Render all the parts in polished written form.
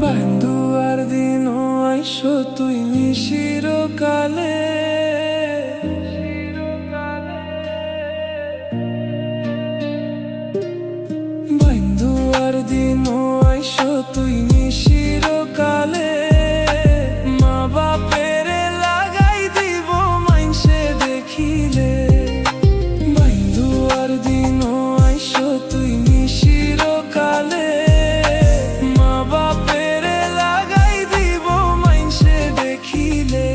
বান্দুয়ার দিন আইসো তুই চিরকালে, বান্দুয়ার দিন আইসো তুই চিরকালে। মা বাপের লাগাই দিব মাইনসে দেখিলে, বান্দুয়ার দিন আইসো তুই চিরকালে। মা বাপের লাগাই দিব মাইনসে দেখিলে।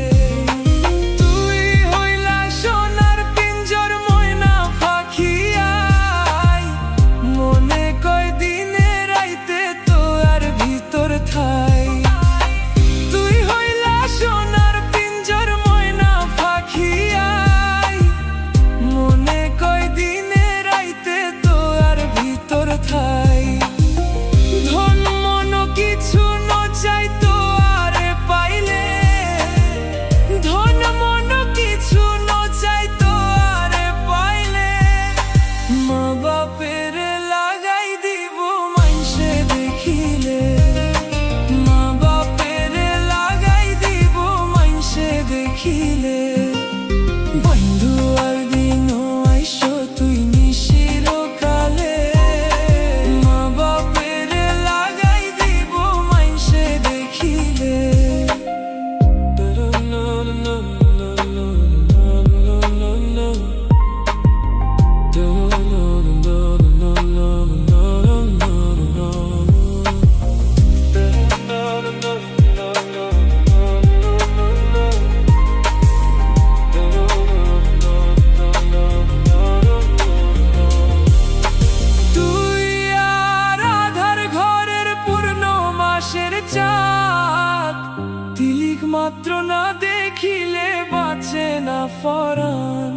তুই হইলা সোনার পিঞ্জর ময়না পাখিয়াই, মনে কয় দিনে রাইতে তোর ভিতর ঠাই। তুই হইলা সোনার পিঞ্জর ময়না পাখিয়াই, মনে কয় দিনে রাইতে তোর ভিতর ঠাই। ধন মন কিছু ন চাই তোরে পাইলে, ধন মন কিছু ন চাই তোরে পাইলে। মা বাপের লাগাই দিব মাইনসে দেখিলে, মা বাপের লাগাই দিব মাইনসে দেখিলে। বান্দুয়ার দিন আইসো তুই চিরকালে, মা বাপের লাগাই দিব মাইনসে দেখিলে। তুই আর আধার ঘরের পূর্ণ মাসের চাঁদ, তিলিক মাত্র না দেখিলে বাঁচে না পরাণ।